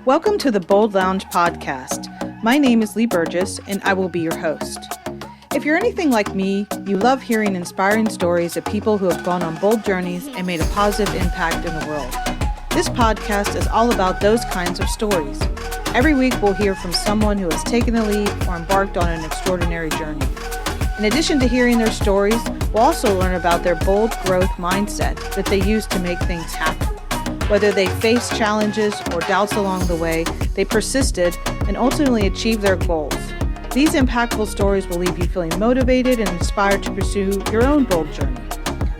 Welcome to the Bold Lounge podcast. My name is Lee Burgess, and I will be your host. If you're anything like me, you love hearing inspiring stories of people who have gone on bold journeys and made a positive impact in the world. This podcast is all about those kinds of stories. Every week, we'll hear from someone who has taken the lead or embarked on an extraordinary journey. In addition to hearing their stories, we'll also learn about their bold growth mindset that they use to make things happen. Whether they faced challenges or doubts along the way, they persisted and ultimately achieved their goals. These impactful stories will leave you feeling motivated and inspired to pursue your own bold journey.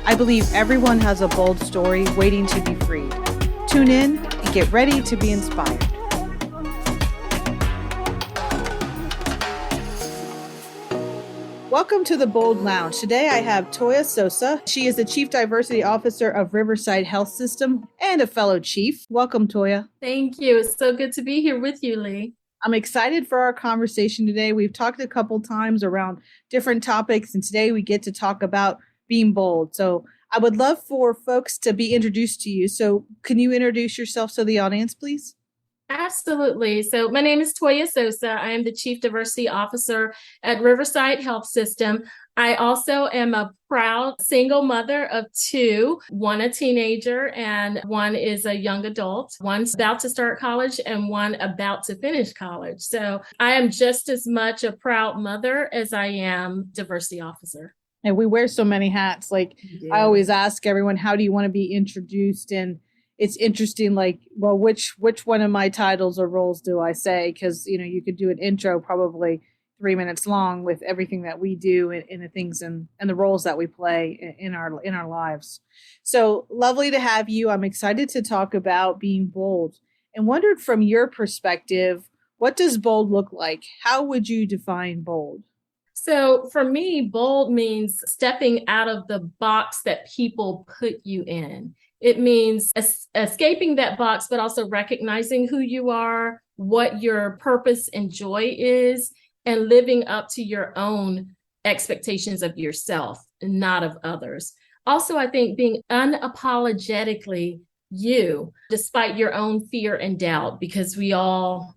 I believe everyone has a bold story waiting to be freed. Tune in and get ready to be inspired. Welcome to the Bold Lounge. Today I have Toiya Sosa. She is the Chief Diversity Officer of Riverside Health System and a fellow chief. Welcome, Toiya. Thank you. It's so good to be here with you, Lee. I'm excited for our conversation today. We've talked a couple times around different topics, and today we get to talk about being bold. So I would love for folks to be introduced to you. So can you introduce yourself to the audience, please? Absolutely. So my name is Toiya Sosa. I am the Chief Diversity Officer at Riverside Health System. I also am a proud single mother of two, one a teenager and one is a young adult. One's about to start college and one about to finish college. So I am just as much a proud mother as I am diversity officer. And we wear so many hats. Like I always ask everyone, how do you want to be introduced? And it's interesting, like, well, which one of my titles or roles do I say? Because, you know, you could do an intro probably 3 minutes long with everything that we do and the things and the roles that we play in our lives. So lovely to have you. I'm excited to talk about being bold and wondered from your perspective, what does bold look like? How would you define bold? So for me, bold means stepping out of the box that people put you in. It means escaping that box, but also recognizing who you are, what your purpose and joy is, and living up to your own expectations of yourself and not of others. Also, I think being unapologetically you, despite your own fear and doubt, because we all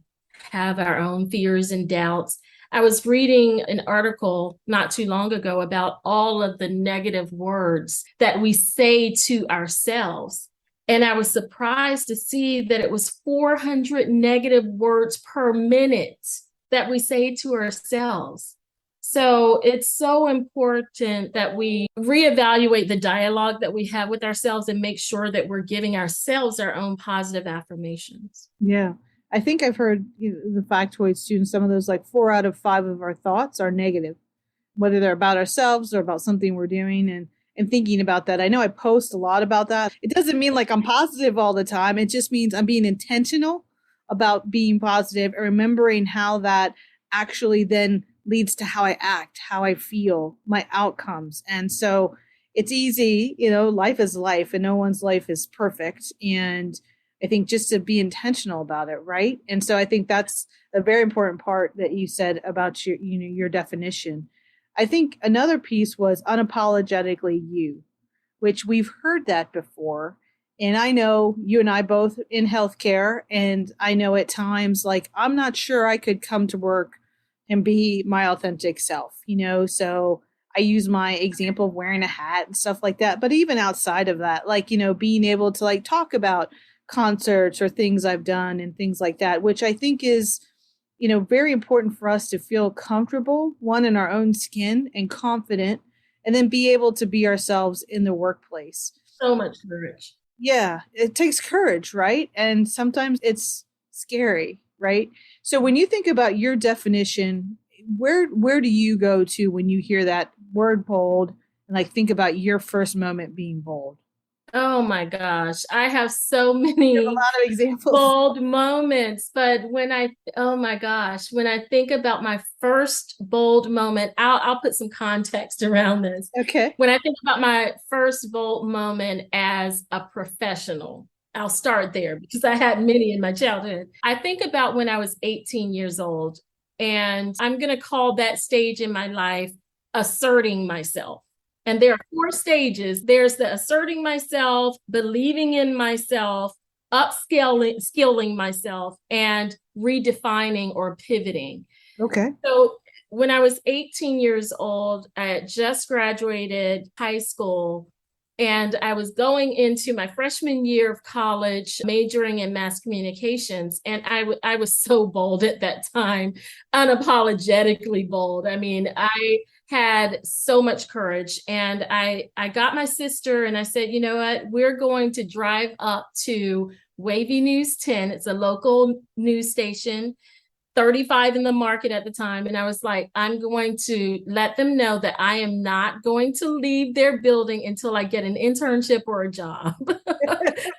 have our own fears and doubts. I was reading an article not too long ago about all of the negative words that we say to ourselves. And I was surprised to see that it was 400 negative words per minute that we say to ourselves. So it's so important that we reevaluate the dialogue that we have with ourselves and make sure that we're giving ourselves our own positive affirmations. Yeah. I think I've heard the factoid students, some of those, like 4 out of 5 of our thoughts are negative, whether they're about ourselves or about something we're doing and thinking about that. I know I post a lot about that. It doesn't mean like I'm positive all the time. It just means I'm being intentional about being positive and remembering how that actually then leads to how I act, how I feel, my outcomes. And so it's easy, life is life and no one's life is perfect. And I think just to be intentional about it, right? And so I think that's a very important part that you said about your definition. I think another piece was unapologetically you, which we've heard that before. And I know you and I both in healthcare, and I know at times, like, I'm not sure I could come to work and be my authentic self, so I use my example of wearing a hat and stuff like that. But even outside of that, like, being able to like talk about concerts or things I've done and things like that, which I think is, very important for us to feel comfortable, one, in our own skin and confident, and then be able to be ourselves in the workplace. So much courage. Yeah, it takes courage, right? And sometimes it's scary, right? So when you think about your definition, where do you go to when you hear that word bold and like think about your first moment being bold? Oh my gosh, I have so many a lot of examples. Bold moments, but when I think about my first bold moment, I'll put some context around this. Okay. When I think about my first bold moment as a professional, I'll start there because I had many in my childhood. I think about when I was 18 years old, and I'm going to call that stage in my life asserting myself. And there are 4 stages. There's the asserting myself, believing in myself, skilling myself and redefining or pivoting. Okay. So when I was 18 years old, I had just graduated high school and I was going into my freshman year of college, majoring in mass communications. And I was so bold at that time, unapologetically bold. I mean, I had so much courage. And I got my sister and I said, you know what, we're going to drive up to Wavy News 10. It's a local news station, 35 in the market at the time. And I was like, I'm going to let them know that I am not going to leave their building until I get an internship or a job.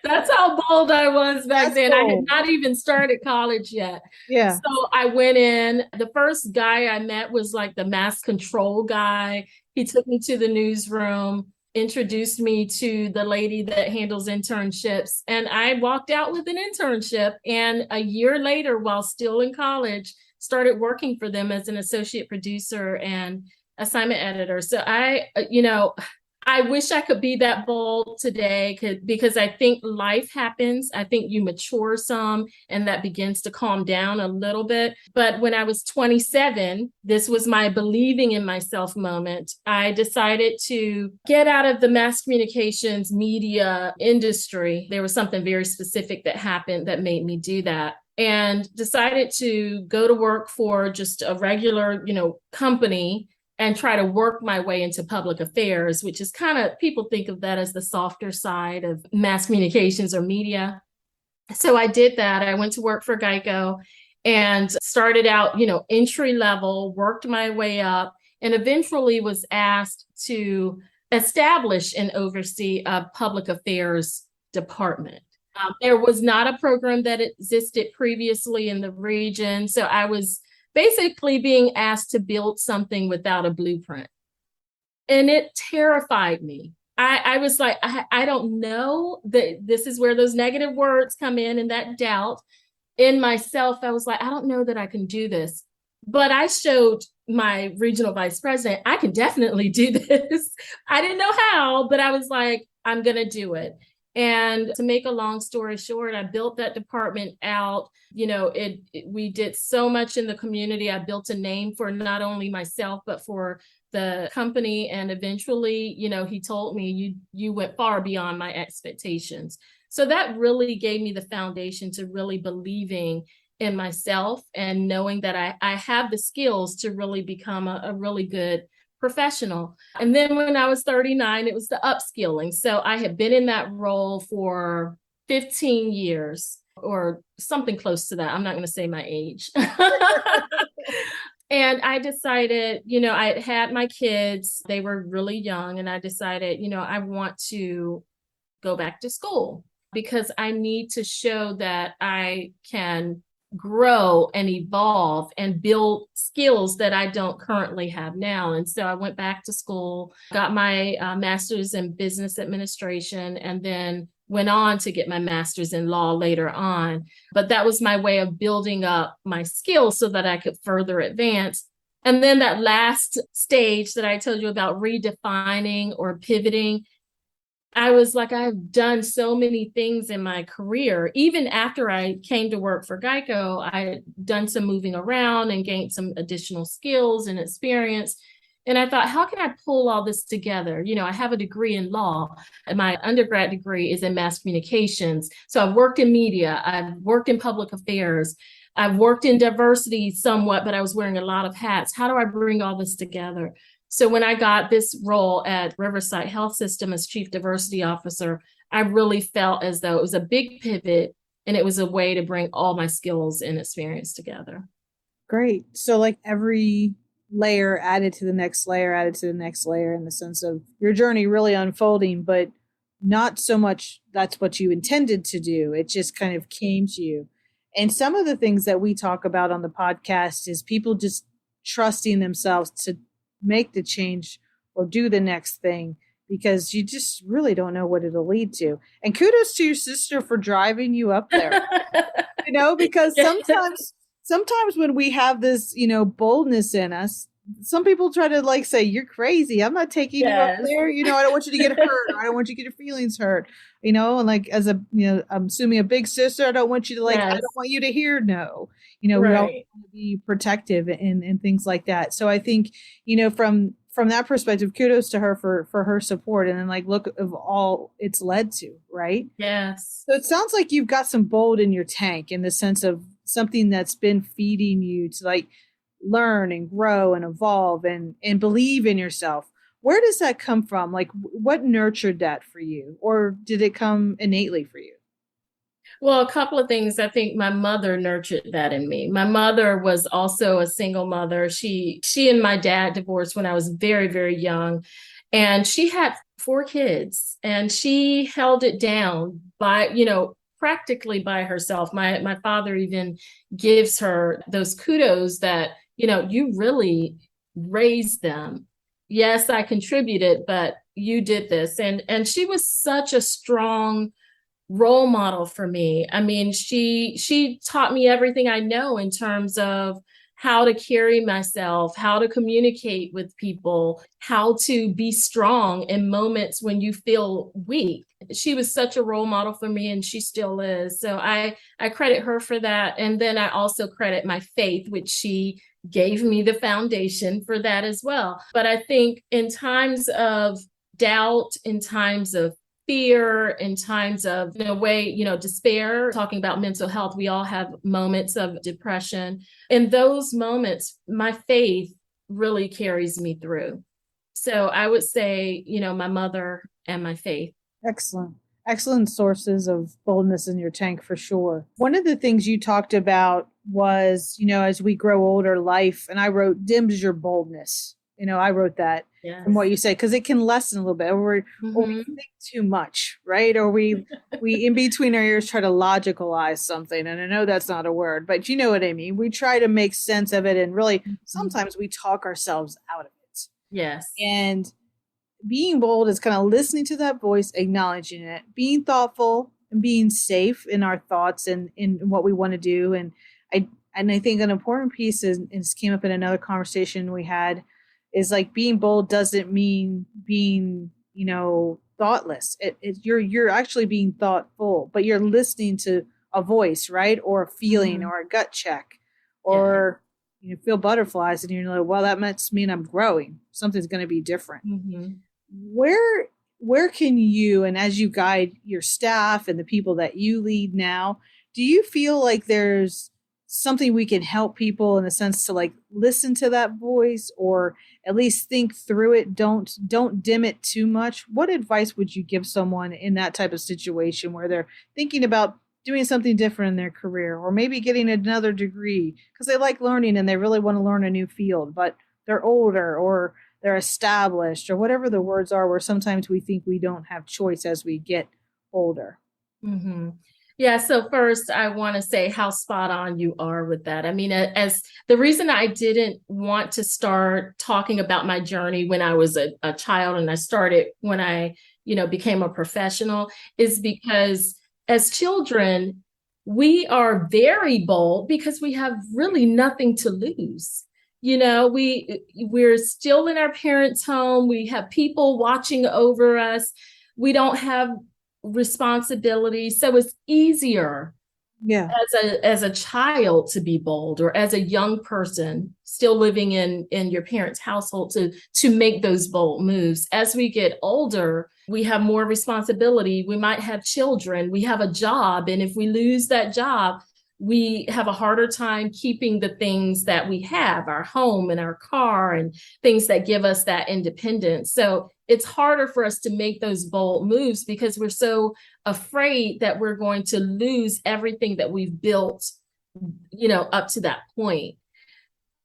That's how bold I was back That's then. bold. I had not even started college yet. Yeah. So I went in. The first guy I met was like the mass control guy. He took me to the newsroom, introduced me to the lady that handles internships, and I walked out with an internship. And a year later, while still in college, started working for them as an associate producer and assignment editor. So I wish I could be that bold today because I think life happens. I think you mature some and that begins to calm down a little bit. But when I was 27, this was my believing in myself moment. I decided to get out of the mass communications media industry. There was something very specific that happened that made me do that. And decided to go to work for just a regular, company and try to work my way into public affairs, which is kind of, people think of that as the softer side of mass communications or media. So I did that. I went to work for Geico and started out, entry level, worked my way up, and eventually was asked to establish and oversee a public affairs department. There was not a program that existed previously in the region. So I was basically being asked to build something without a blueprint. And it terrified me. I was like, I don't know. This is where those negative words come in and that doubt in myself. I was like, I don't know that I can do this. But I showed my regional vice president, I can definitely do this. I didn't know how, but I was like, I'm going to do it. And to make a long story short, I built that department out. We did so much in the community. I built a name for not only myself, but for the company. And eventually, he told me, you went far beyond my expectations. So that really gave me the foundation to really believing in myself and knowing that I have the skills to really become a really good professional. And then when I was 39, it was the upskilling. So I had been in that role for 15 years or something close to that. I'm not going to say my age. And I decided, I had my kids, they were really young, and I decided, I want to go back to school because I need to show that I can grow and evolve and build skills that I don't currently have now. And so I went back to school, got my master's in business administration, and then went on to get my master's in law later on. But that was my way of building up my skills so that I could further advance. And then that last stage that I told you about, redefining or pivoting, I was like, I've done so many things in my career. Even after I came to work for Geico, I had done some moving around and gained some additional skills and experience. And I thought, how can I pull all this together? I have a degree in law, and my undergrad degree is in mass communications. So I've worked in media, I've worked in public affairs, I've worked in diversity somewhat, but I was wearing a lot of hats. How do I bring all this together? So when I got this role at Riverside Health System as Chief Diversity Officer, I really felt as though it was a big pivot and it was a way to bring all my skills and experience together. Great. So like every layer added to the next layer, added to the next layer, in the sense of your journey really unfolding, but not so much that's what you intended to do. It just kind of came to you. And some of the things that we talk about on the podcast is people just trusting themselves to make the change or do the next thing, because you just really don't know what it'll lead to. And kudos to your sister for driving you up there, because sometimes when we have this, boldness in us, some people try to like say, you're crazy. I'm not taking you up Yes. there. I don't want you to get hurt. Or I don't want you to get your feelings hurt. And like as a, I'm assuming a big sister, I don't want you to like, I don't Yes. want you to hear no. We all Right. want to be protective and things like that. So I think, from that perspective, kudos to her for her support and then like look of all it's led to, right? Yes. So it sounds like you've got some bold in your tank in the sense of something that's been feeding you to like learn and grow and evolve and believe in yourself. Where does that come from? Like what nurtured that for you? Or did it come innately for you? Well, a couple of things. I think my mother nurtured that in me. My mother was also a single mother. She and my dad divorced when I was very, very young, and she had four kids, and she held it down by, practically by herself. My father even gives her those kudos that, you really raised them. Yes, I contributed, but you did this. And she was such a strong role model for me. I mean, she taught me everything I know in terms of how to carry myself, how to communicate with people, how to be strong in moments when you feel weak. She was such a role model for me and she still is. So I credit her for that, and then I also credit my faith, which she gave me the foundation for that as well. But I think in times of doubt, in times of fear, in times of, in a way, despair, talking about mental health, we all have moments of depression. In those moments, my faith really carries me through. So I would say, my mother and my faith. Excellent. Excellent sources of boldness in your tank for sure. One of the things you talked about was, as we grow older, life, and I wrote dims your boldness. I wrote that from what Yes. you said because it can lessen a little bit, or we Mm-hmm. think too much, right? Or we in between our ears try to logicalize something, and I know that's not a word, but you know what I mean. We try to make sense of it, and really sometimes we talk ourselves out of it. Yes. And being bold is kind of listening to that voice, acknowledging it, being thoughtful and being safe in our thoughts and in what we want to do. And I think an important piece is, and this came up in another conversation we had, is like being bold doesn't mean being, thoughtless. You're actually being thoughtful, but you're listening to a voice, right? Or a feeling Mm-hmm. or a gut check, Yes. or you feel butterflies and you're like, well, that must mean I'm growing. Something's going to be different. Mm-hmm. Where can you, and as you guide your staff and the people that you lead now, do you feel like there's something we can help people in the sense to like listen to that voice or at least think through it? Don't dim it too much. What advice would you give someone in that type of situation where they're thinking about doing something different in their career or maybe getting another degree because they like learning and they really want to learn a new field, but they're older or they're established or whatever the words are, where sometimes we think we don't have choice as we get older? Mm-hmm. Yeah, so first I want to say how spot on you are with that. I mean, as the reason I didn't want to start talking about my journey when I was a child and I started when I, became a professional is because as children, we are very bold because we have really nothing to lose. We're still in our parents' home. We have people watching over us. We don't have responsibility. So it's easier Yeah. as a child to be bold, or as a young person still living in your parents' household to make those bold moves. As we get older, we have more responsibility. We might have children, we have a job, and if we lose that job, we have a harder time keeping the things that we have, our home and our car and things that give us that independence. So it's harder for us to make those bold moves because we're so afraid that we're going to lose everything that we've built, up to that point.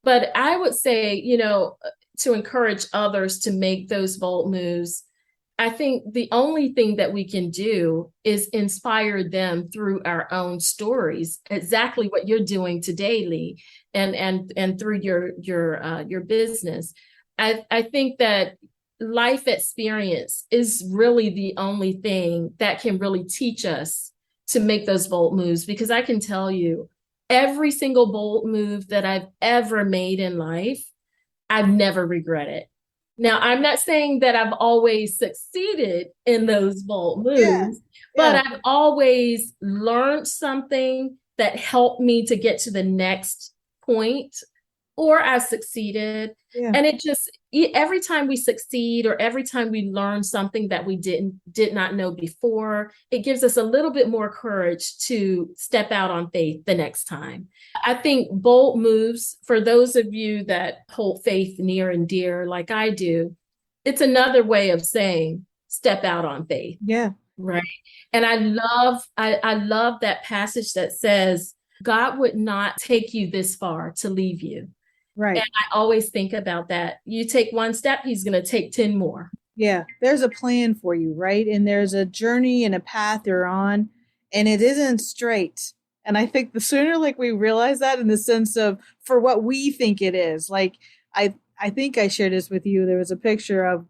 But I would say, to encourage others to make those bold moves, I think the only thing that we can do is inspire them through our own stories, exactly what you're doing today, Lee, and through your business. I think that life experience is really the only thing that can really teach us to make those bold moves, because I can tell you every single bold move that I've ever made in life, I've never regretted. Now, I'm not saying that I've always succeeded in those bold Yeah. moves, but Yeah. I've always learned something that helped me to get to the next point, or I've succeeded. Yeah. And it just every time we succeed or every time we learn something that we did not know before, it gives us a little bit more courage to step out on faith the next time. I think bold moves, for those of you that hold faith near and dear like I do, it's another way of saying step out on faith. Yeah. Right. And I love that passage that says God would not take you this far to leave you. And Right. I always think about that. You take one step, he's going to take 10 more. Yeah, there's a plan for you, right? And there's a journey and a path you're on, and it isn't straight. And I think the sooner like we realize that in the sense of for what we think it is, like I think I shared this with you. There was a picture of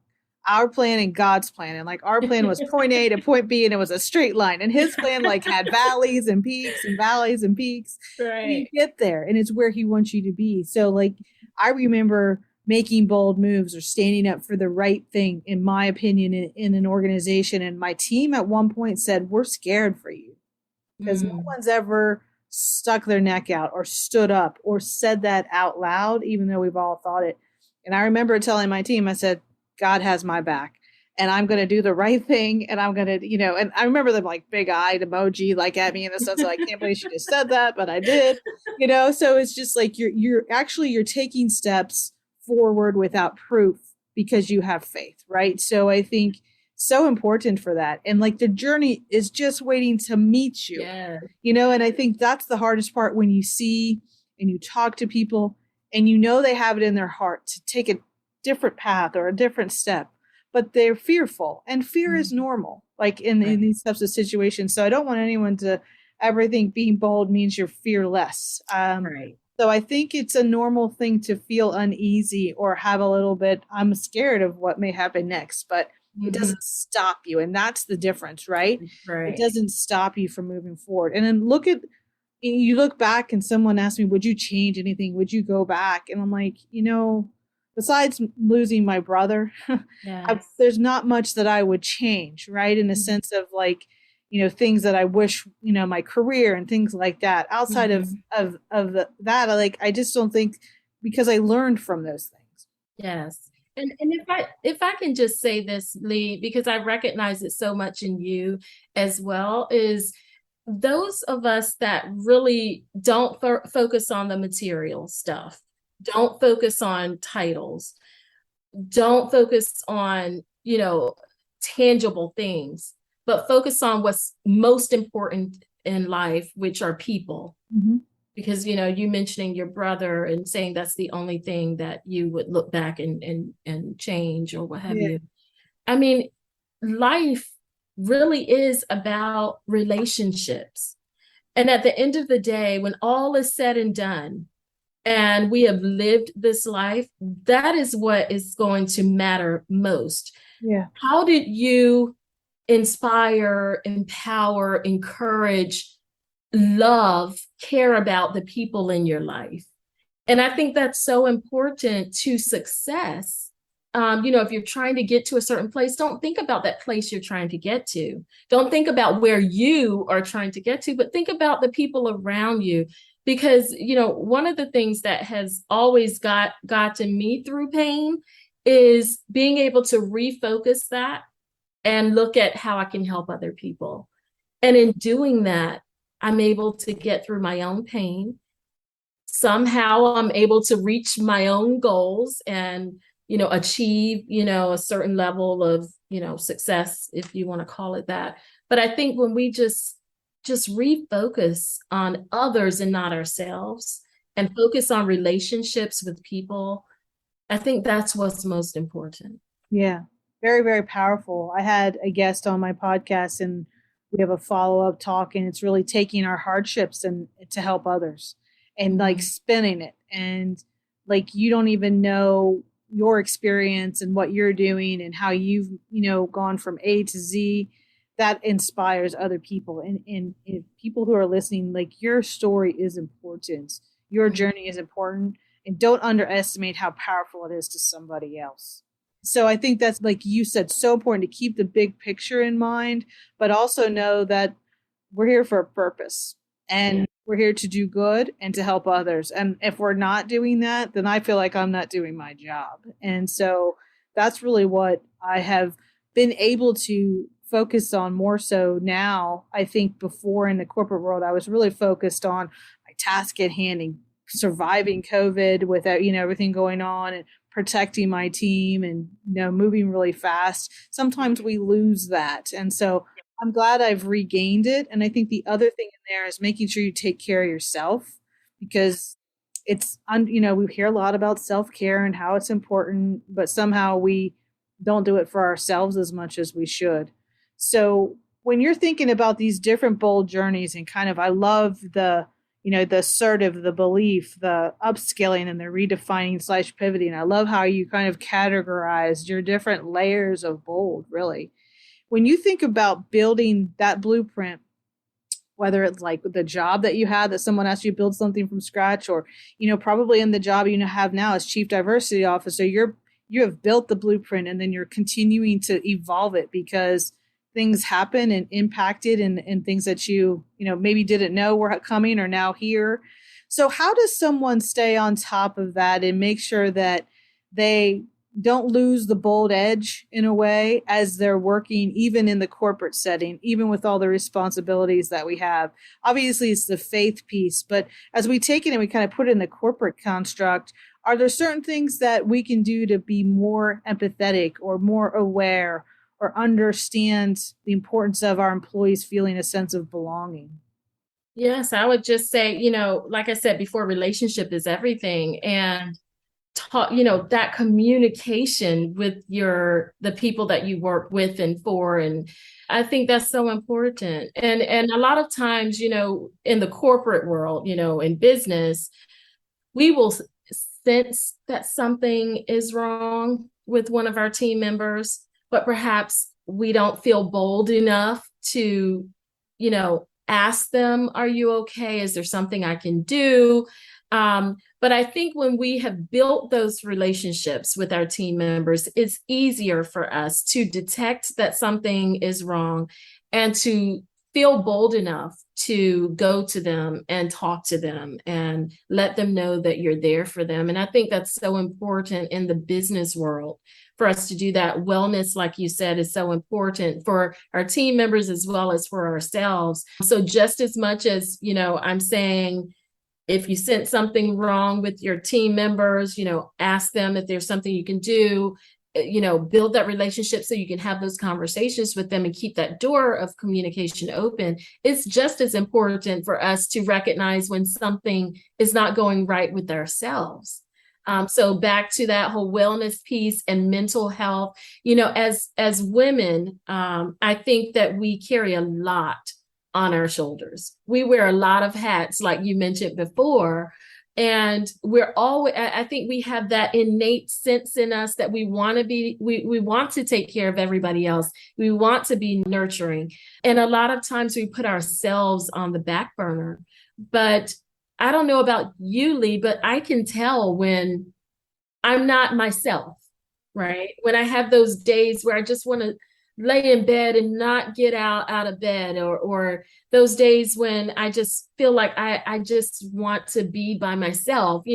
our plan and God's plan. And like our plan was point A to point B and it was a straight line. And his plan like had valleys and peaks and valleys and peaks. And you Right. get there and it's where he wants you to be. So like I remember making bold moves or standing up for the right thing, in my opinion, in an organization. And my team at one point said, we're scared for you because no Mm. one's ever stuck their neck out or stood up or said that out loud, even though we've all thought it. And I remember telling my team, I said, God has my back and I'm going to do the right thing. And I'm going to, and I remember them like big eyed emoji, like at me in the sense of, I can't believe she just said that, but I did, so it's just like, you're taking steps forward without proof because you have faith. Right. So I think so important for that. And like the journey is just waiting to meet you, Yeah. and I think that's the hardest part when you see and you talk to people and they have it in their heart to take a different path or a different step, but they're fearful, and fear is normal, like in Right. these types of situations. So I don't want anyone to ever think being bold means you're fearless. Right. So I think it's a normal thing to feel uneasy or have a little bit, I'm scared of what may happen next, but it Mhm. doesn't stop you. And that's the difference, right? It Right. doesn't stop you from moving forward. And then you look back and someone asked me, would you change anything? Would you go back? And I'm like, besides losing my brother, Yes. there's not much that I would change, right? In a Mhm. sense of like, things that I wish, my career and things like that. Outside of Mhm. that, I just don't think, because I learned from those things. Yes. And if I can just say this, Lee, because I recognize it so much in you as well, is those of us that really don't focus on the material stuff, don't focus on titles, don't focus on, tangible things, but focus on what's most important in life, which are people. Mm-hmm. Because, you mentioning your brother and saying that's the only thing that you would look back and change or what have Yeah. you. I mean, life really is about relationships. And at the end of the day, when all is said and done, and we have lived this life, that is what is going to matter most. Yeah. How did you inspire, empower, encourage, love, care about the people in your life? And I think that's so important to success. If you're trying to get to a certain place, don't think about that place you're trying to get to. Don't think about where you are trying to get to, but think about the people around you. Because, one of the things that has always gotten me through pain is being able to refocus that and look at how I can help other people. And in doing that, I'm able to get through my own pain. Somehow I'm able to reach my own goals and, achieve, a certain level of, success, if you want to call it that. But I think when we just refocus on others and not ourselves and focus on relationships with people, I think that's what's most important. Yeah. Very, very powerful. I had a guest on my podcast and we have a follow-up talk, and it's really taking our hardships and to help others and like Mhm. spinning it. And like you don't even know your experience and what you're doing and how you've, gone from A to Z. That inspires other people. And people who are listening, like your story is important. Your Mhm. journey is important. and don't underestimate how powerful it is to somebody else. So I think that's, like you said, so important to keep the big picture in mind, but also know that we're here for a purpose, and we're here to do good and to help others. And if we're not doing that, then I feel like I'm not doing my job. And so that's really what I have been able to focus on more so now. I think before in the corporate world, I was really focused on my task at hand and surviving COVID without, everything going on, and protecting my team, and, moving really fast. Sometimes we lose that. And so I'm glad I've regained it. And I think the other thing in there is making sure you take care of yourself, because we hear a lot about self-care and how it's important, but somehow we don't do it for ourselves as much as we should. So when you're thinking about these different bold journeys, and kind of, I love the assertive, the belief, the upskilling, and the redefining / pivoting. I love how you kind of categorized your different layers of bold, really. When you think about building that blueprint, whether it's like the job that you had, that someone asked you to build something from scratch, or, probably in the job you have now as chief diversity officer, you have built the blueprint, and then you're continuing to evolve it because things happen and impacted, and things that maybe didn't know were coming are now here. So how does someone stay on top of that and make sure that they don't lose the bold edge in a way as they're working, even in the corporate setting, even with all the responsibilities that we have? Obviously, it's the faith piece, but as we take it and we kind of put it in the corporate construct, are there certain things that we can do to be more empathetic or more aware, or understand the importance of our employees feeling a sense of belonging? Yes, I would just say, like I said before, relationship is everything. And talk, that communication with the people that you work with and for. And I think that's so important. And a lot of times, in the corporate world, in business, we will sense that something is wrong with one of our team members, but perhaps we don't feel bold enough to, ask them, are you okay? Is there something I can do? But I think when we have built those relationships with our team members, it's easier for us to detect that something is wrong and to feel bold enough to go to them and talk to them and let them know that you're there for them. And I think that's so important in the business world for us to do that. Wellness, like you said, is so important for our team members as well as for ourselves. So just as much as, I'm saying, if you sense something wrong with your team members, ask them if there's something you can do, build that relationship so you can have those conversations with them and keep that door of communication open. It's just as important for us to recognize when something is not going right with ourselves. So back to that whole wellness piece and mental health, as women, I think that we carry a lot on our shoulders. We wear a lot of hats, like you mentioned before. And I think we have that innate sense in us that we want to be, we want to take care of everybody else. We want to be nurturing. And a lot of times we put ourselves on the back burner. But I don't know about you, Lee, but I can tell when I'm not myself, right? When I have those days where I just want to lay in bed and not get out of bed, or those days when I just feel like I just want to be by myself.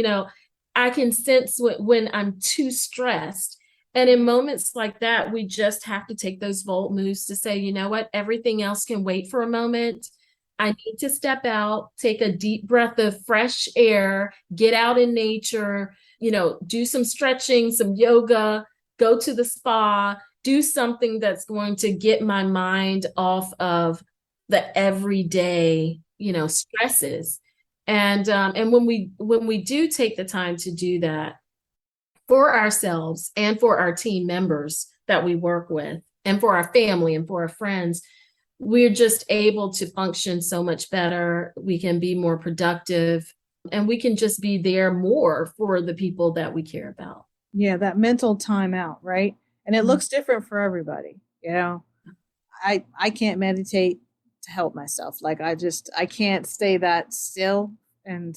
I can sense when I'm too stressed. And in moments like that, we just have to take those bold moves to say, you know what, everything else can wait for a moment. I need to step out, take a deep breath of fresh air, get out in nature, do some stretching, some yoga, go to the spa, do something that's going to get my mind off of the everyday, stresses. And when we do take the time to do that for ourselves and for our team members that we work with, and for our family and for our friends, we're just able to function so much better. We can be more productive, and we can just be there more for the people that we care about. Yeah, that mental timeout, right? And it looks different for everybody. I can't meditate to help myself. Like I can't stay that still. And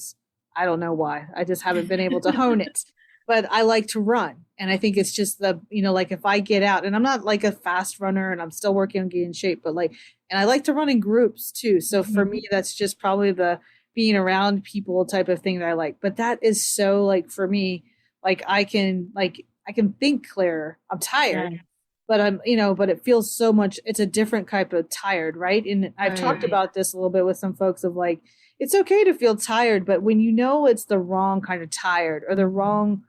I don't know why. I just haven't been able to hone it. But I like to run. And I think it's just the, like if I get out, and I'm not like a fast runner and I'm still working on getting in shape, but like, and I like to run in groups too. So for me, that's just probably the being around people type of thing that I like. But that is so like for me, I can think clearer. I'm tired, Right. but but it feels so much, it's a different type of tired, right? And I've talked Right. about this a little bit with some folks of like, it's okay to feel tired, but when it's the wrong kind of tired or the wrong,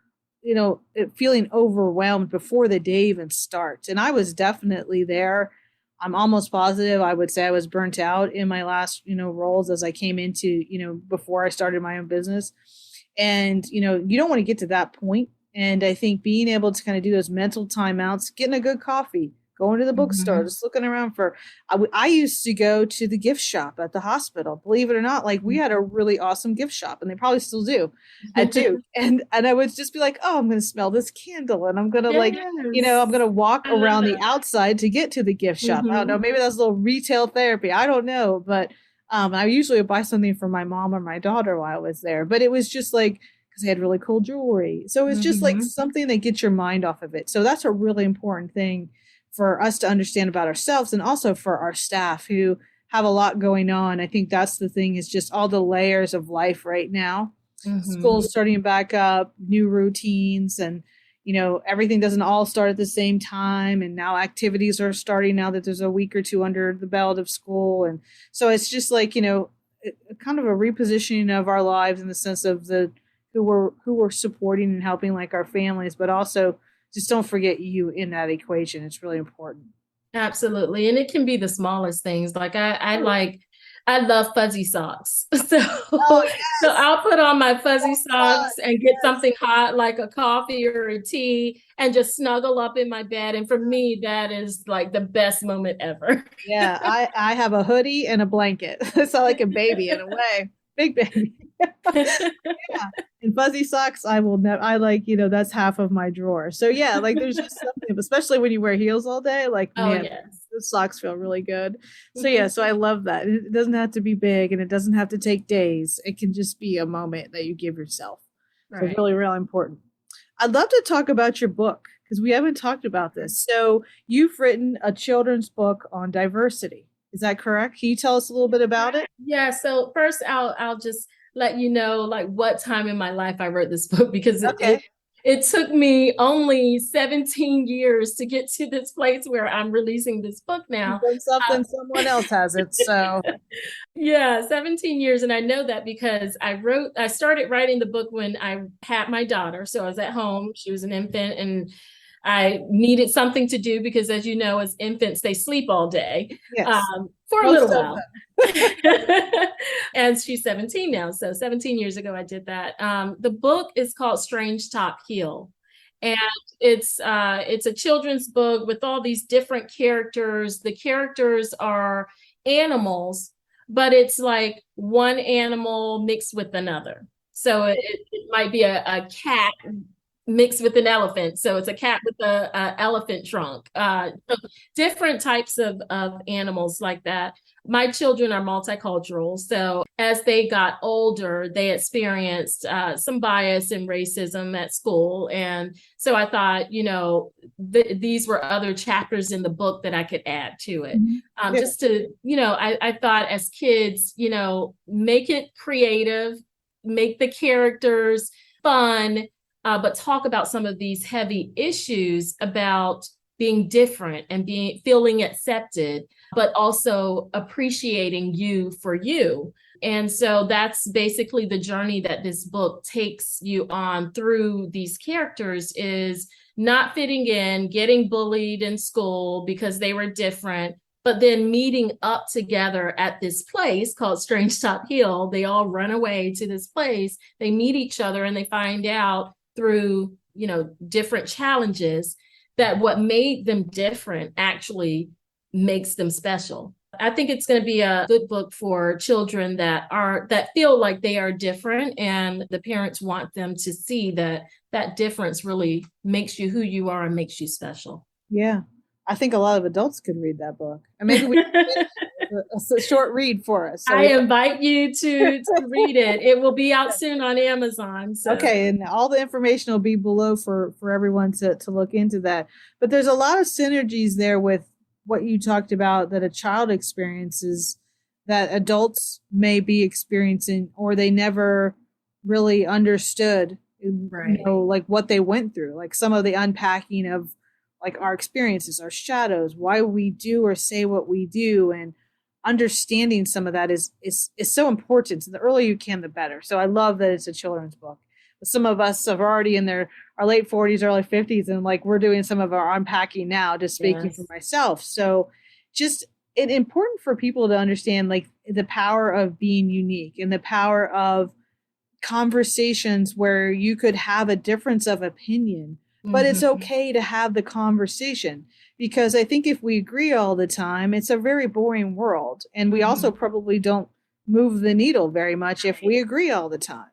feeling overwhelmed before the day even starts. And I was definitely there. I'm almost positive I would say I was burnt out in my last, roles as I came into, before I started my own business. And, you don't want to get to that point. And I think being able to kind of do those mental timeouts, getting a good coffee, going to the bookstore, Mhm. just looking around for, I used to go to the gift shop at the hospital. Believe it or not, like we had a really awesome gift shop and they probably still do at Duke. And I would just be like, oh, I'm going to smell this candle and I'm going to like, I'm Yes. going to walk I love around the that. outside to get to the gift shop. I don't know. Mhm. Maybe that's a little retail therapy. I don't know. But I usually would buy something for my mom or my daughter while I was there. But it was just like, because they had really cool jewelry. So it's just like Mhm. something that gets your mind off of it. So that's a really important thing for us to understand about ourselves and also for our staff who have a lot going on. I think that's the thing is just all the layers of life right now. Mhm. School's starting back up, new routines, and everything doesn't all start at the same time. And now activities are starting now that there's a week or two under the belt of school. And so it's just like, kind of a repositioning of our lives in the sense of the who we're supporting and helping like our families, but also just don't forget you in that equation. It's really important. Absolutely. And it can be the smallest things. Like I love fuzzy socks. So Oh so yes. I'll put on my fuzzy Oh God. socks and get Yes. something hot like a coffee or a tea and just snuggle up in my bed. And for me, that is like the best moment ever. Yeah, I have a hoodie and a blanket. It's not like a baby in a way. Big baby. Yeah. And fuzzy socks, I will never, I like, that's half of my drawer. So yeah, like there's just something, especially when you wear heels all day, like, Oh man, yes. the socks feel really good. So yeah, so I love that. It doesn't have to be big and it doesn't have to take days. It can just be a moment that you give yourself. So Right. really, really important. I'd love to talk about your book because we haven't talked about this. So you've written a children's book on diversity. Is that correct? Can you tell us a little bit about it? Yeah, so first I'll just let you know like what time in my life I wrote this book because Okay. it took me only 17 years to get to this place where I'm releasing this book You've now. done Uh, something, someone else has it. So yeah, 17 years. And I know that because I started writing the book when I had my daughter. So I was at home, she was an infant, and I needed something to do because, as you know, as infants, they sleep all day yes, for a little most of while. them. And she's 17 now. So 17 years ago, I did that. The book is called Strangetop Hill. And it's a children's book with all these different characters. The characters are animals, but it's like one animal mixed with another. So it might be a cat mixed with an elephant. So it's a cat with a elephant trunk. So different types of animals like that. My children are multicultural. So as they got older, they experienced some bias and racism at school. And so I thought, these were other chapters in the book that I could add to it. Mhm. Yeah. Just to, I thought as kids, make it creative, make the characters fun, but talk about some of these heavy issues about being different and feeling accepted, but also appreciating you for you. And so that's basically the journey that this book takes you on through these characters is not fitting in, getting bullied in school because they were different, but then meeting up together at this place called Strangetop Hill. They all run away to this place. They meet each other and they find out through, different challenges that what made them different actually makes them special. I think it's going to be a good book for children that feel like they are different and the parents want them to see that difference really makes you who you are and makes you special. Yeah. I think a lot of adults could read that book, and maybe we a short read for us. So I invite you to read it. It will be out soon on Amazon. So. Okay, and all the information will be below for everyone to look into that. But there's a lot of synergies there with what you talked about that a child experiences that adults may be experiencing or they never really understood, Right. like what they went through, like some of the unpacking of like our experiences, our shadows, why we do or say what we do, and understanding some of that is so important. So the earlier you can, the better. So I love that it's a children's book. But some of us are already in our late 40s, early 50s, and like we're doing some of our unpacking now, just speaking for myself. So just it's important for people to understand like the power of being unique and the power of conversations where you could have a difference of opinion, but it's okay to have the conversation, because I think if we agree all the time, it's a very boring world. And we also probably don't move the needle very much if we agree all the time.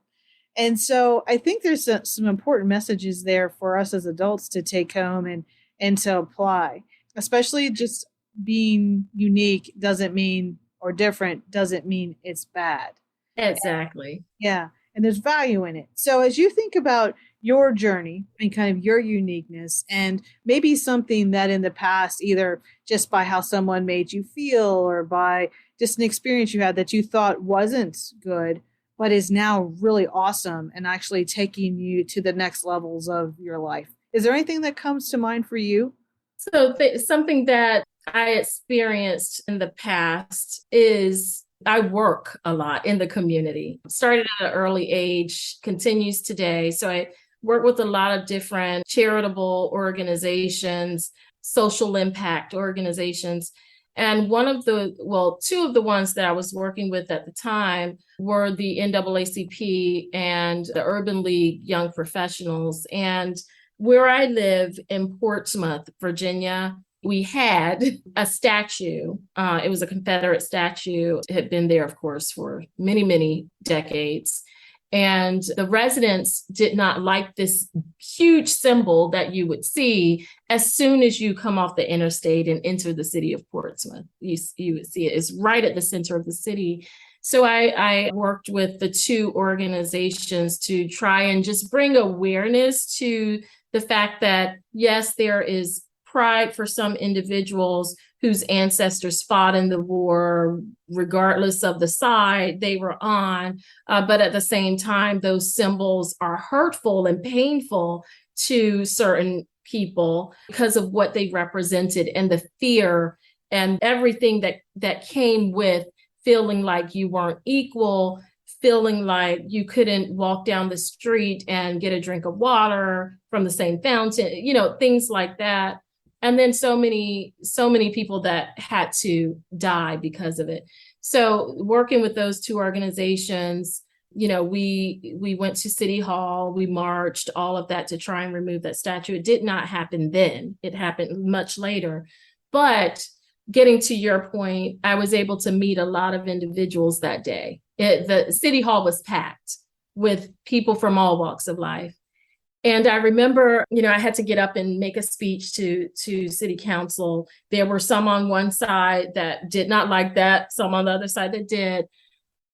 And so I think there's some important messages there for us as adults to take home and to apply, especially just being unique doesn't mean, or different doesn't mean it's bad. Exactly. Yeah. And there's value in it. So as you think about your journey and kind of your uniqueness, and maybe something that in the past, either just by how someone made you feel or by just an experience you had that you thought wasn't good, but is now really awesome and actually taking you to the next levels of your life. Is there anything that comes to mind for you? So something that I experienced in the past is I work a lot in the community. Started at an early age, continues today. So I work with a lot of different charitable organizations, social impact organizations. And two of the ones that I was working with at the time were the NAACP and the Urban League Young Professionals. And where I live in Portsmouth, Virginia, we had a statue. It was a Confederate statue. It had been there, of course, for many, many decades. And the residents did not like this huge symbol that you would see as soon as you come off the interstate and enter the city of Portsmouth. You would see it. It's right at the center of the city. So I worked with the two organizations to try and just bring awareness to the fact that, yes, there is pride for some individuals whose ancestors fought in the war, regardless of the side they were on. But at the same time, those symbols are hurtful and painful to certain people because of what they represented and the fear and everything that came with feeling like you weren't equal, feeling like you couldn't walk down the street and get a drink of water from the same fountain, things like that. And then so many people that had to die because of it. So working with those two organizations, we went to City Hall, we marched, all of that to try and remove that statue. It did not happen then. It happened much later. But getting to your point, I was able to meet a lot of individuals that day. The City Hall was packed with people from all walks of life. And I remember, I had to get up and make a speech to city council. There were some on one side that did not like that, some on the other side that did.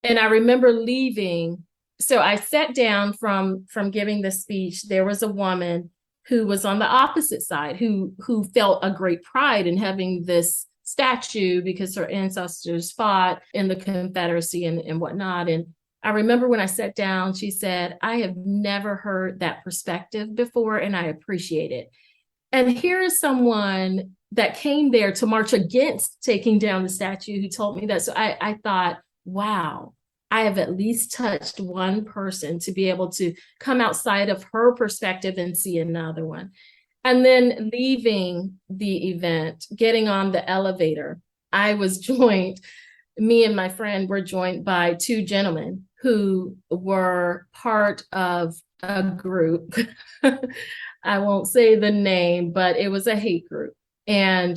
And I remember leaving. So I sat down from giving the speech. There was a woman who was on the opposite side, who felt a great pride in having this statue because her ancestors fought in the Confederacy and whatnot. And I remember when I sat down, she said, I have never heard that perspective before, and I appreciate it. And here is someone that came there to march against taking down the statue who told me that. So I thought, wow, I have at least touched one person to be able to come outside of her perspective and see another one. And then leaving the event, getting on the elevator, me and my friend were joined by two gentlemen who were part of a group. I won't say the name, but it was a hate group. And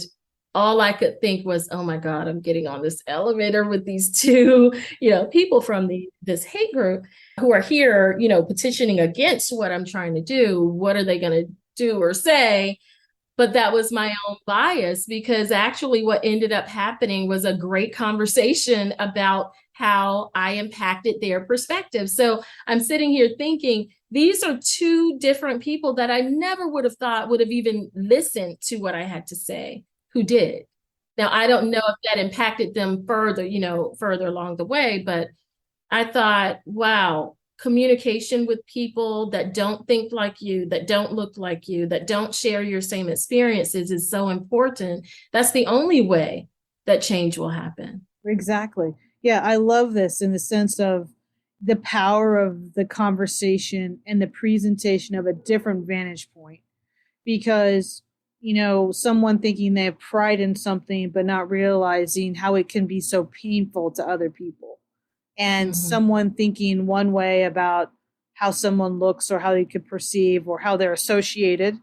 all I could think was, oh my God, I'm getting on this elevator with these two, people from this hate group who are here, petitioning against what I'm trying to do. What are they going to do or say? but that was my own bias, because actually what ended up happening was a great conversation about how I impacted their perspective. So I'm sitting here thinking, these are two different people that I never would have thought would have even listened to what I had to say, who did. Now, I don't know if that impacted them further, further along the way, but I thought, wow, communication with people that don't think like you, that don't look like you, that don't share your same experiences is so important. That's the only way that change will happen. Exactly. Yeah, I love this in the sense of the power of the conversation and the presentation of a different vantage point. Because, someone thinking they have pride in something, but not realizing how it can be so painful to other people. And Mhm. someone thinking one way about how someone looks or how they could perceive or how they're associated.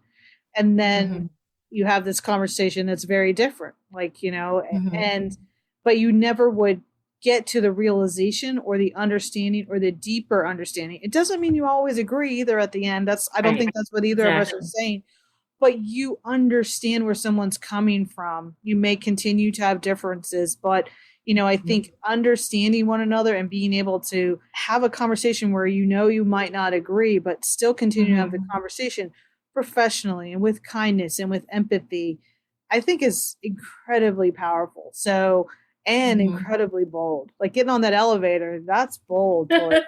And then Mhm. you have this conversation that's very different, like, Mhm. and, but you never would get to the realization or the understanding or the deeper understanding. It doesn't mean you always agree either at the end. I don't Right. think that's what either of us are Exactly. saying, but you understand where someone's coming from. You may continue to have differences, but I Mhm. think understanding one another and being able to have a conversation where you might not agree, but still continue to have the Mhm. conversation professionally and with kindness and with empathy, I think is incredibly powerful. So, and Mhm. incredibly bold. Like getting on that elevator, that's bold, Toy.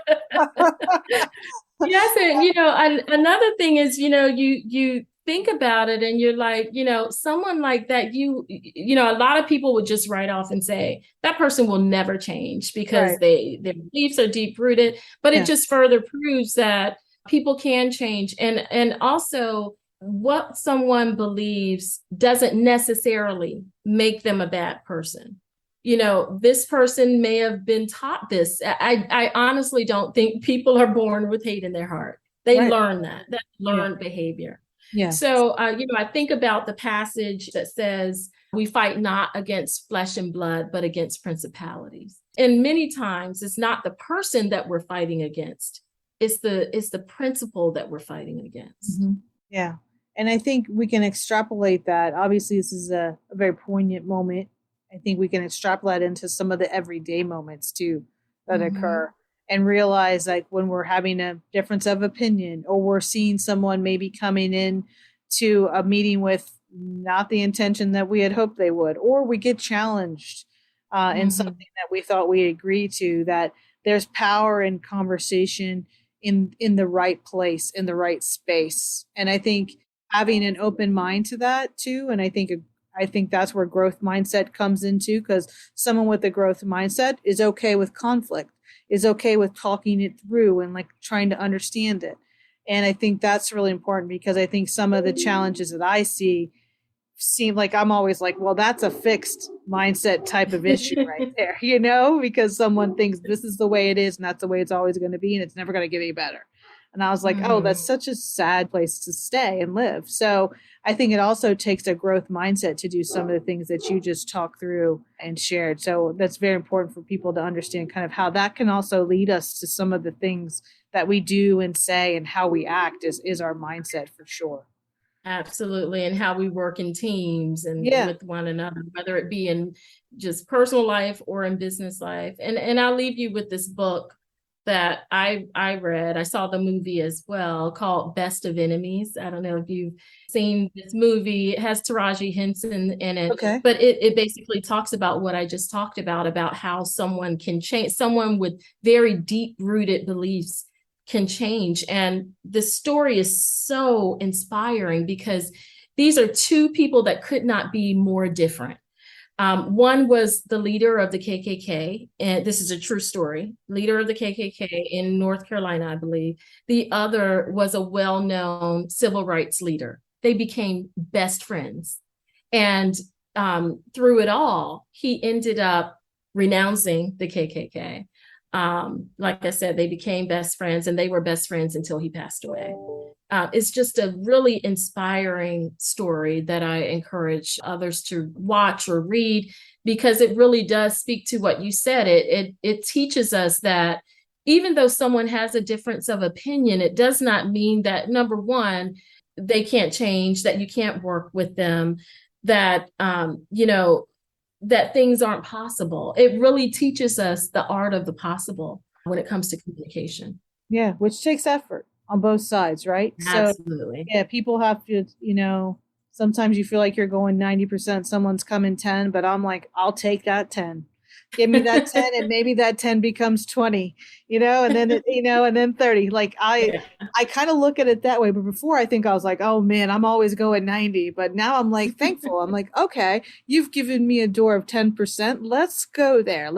Yes, and another thing is, you think about it and you're like, someone like that, a lot of people would just write off and say that person will never change because Right. their beliefs are deep rooted, but it Yeah. just further proves that people can change. And also what someone believes doesn't necessarily make them a bad person. This person may have been taught this. I honestly don't think people are born with hate in their heart. They Right. learn that Yeah. learned behavior. Yeah. So, I think about the passage that says, we fight not against flesh and blood, but against principalities. And many times it's not the person that we're fighting against. It's the principle that we're fighting against. Mhm. Yeah. And I think we can extrapolate that. Obviously, this is a very poignant moment. I think we can extrapolate into some of the everyday moments too that Mm-hmm. occur and realize like when we're having a difference of opinion or we're seeing someone maybe coming in to a meeting with not the intention that we had hoped they would, or we get challenged in Mm-hmm. something that we thought we agreed to, that there's power in conversation in the right place, in the right space. And I think having an open mind to that too, and I think that's where growth mindset comes into, because someone with a growth mindset is okay with conflict, is okay with talking it through and like trying to understand it. And I think that's really important because I think some of the challenges that I see seem like I'm always like, well, that's a fixed mindset type of issue right there, because someone thinks this is the way it is and that's the way it's always going to be and it's never going to get any better. And I was like, oh, Mm-hmm. that's such a sad place to stay and live. So I think it also takes a growth mindset to do some of the things that you just talked through and shared. So that's very important for people to understand kind of how that can also lead us to some of the things that we do and say and how we act is our mindset for sure. Absolutely. And how we work in teams and Yeah. with one another, whether it be in just personal life or in business life. And I'll leave you with this book that I read. I saw the movie as well, called Best of Enemies. I don't know if you've seen this movie. It has Taraji Henson in it, Okay. but it basically talks about what I just talked about how someone can change, someone with very deep rooted beliefs can change. And the story is so inspiring because these are two people that could not be more different. One was the leader of the KKK, and this is a true story, leader of the KKK in North Carolina, I believe. The other was a well known civil rights leader. They became best friends. And through it all, he ended up renouncing the KKK. Like I said, they became best friends and they were best friends until he passed away. It's just a really inspiring story that I encourage others to watch or read because it really does speak to what you said. It teaches us that even though someone has a difference of opinion, it does not mean that, number one, they can't change, that you can't work with them, that, you know, that things aren't possible. It really teaches us the art of the possible when it comes to communication. Yeah, which takes effort on both sides, right? So Absolutely. yeah, people have to, sometimes you feel like you're going 90%, someone's coming 10, but I'm like, I'll take that 10. Give me that 10 and maybe that 10 becomes 20, and then and then 30. Like Yeah. I kind of look at it that way, but before I think I was like, oh man, I'm always going 90, but now I'm like thankful. I'm like, okay, you've given me a door of 10%. Let's go there.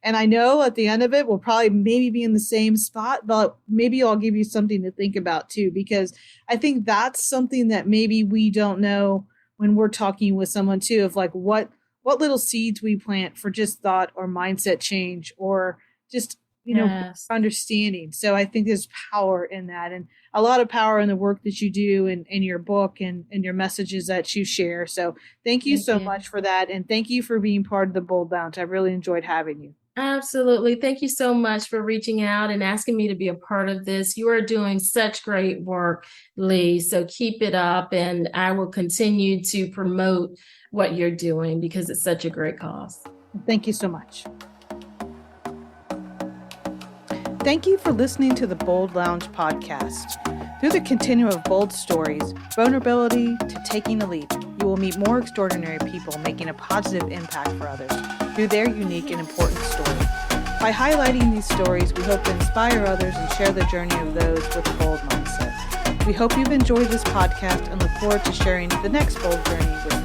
And I know at the end of it, we'll probably maybe be in the same spot, but maybe I'll give you something to think about too, because I think that's something that maybe we don't know when we're talking with someone too, of like what little seeds we plant for just thought or mindset change or just, Yes. understanding. So I think there's power in that, and a lot of power in the work that you do and in your book and your messages that you share. So thank you Thank so you. much for that. And thank you for being part of the Bold Lounge. I really enjoyed having you. Absolutely. Thank you so much for reaching out and asking me to be a part of this. You are doing such great work, Lee. So keep it up, and I will continue to promote what you're doing because it's such a great cause. Thank you so much. Thank you for listening to the Bold Lounge podcast. Through the continuum of bold stories, vulnerability to taking a leap, you will meet more extraordinary people making a positive impact for others through their unique and important story. By highlighting these stories, we hope to inspire others and share the journey of those with a bold mindset. We hope you've enjoyed this podcast and look forward to sharing the next bold journey with you.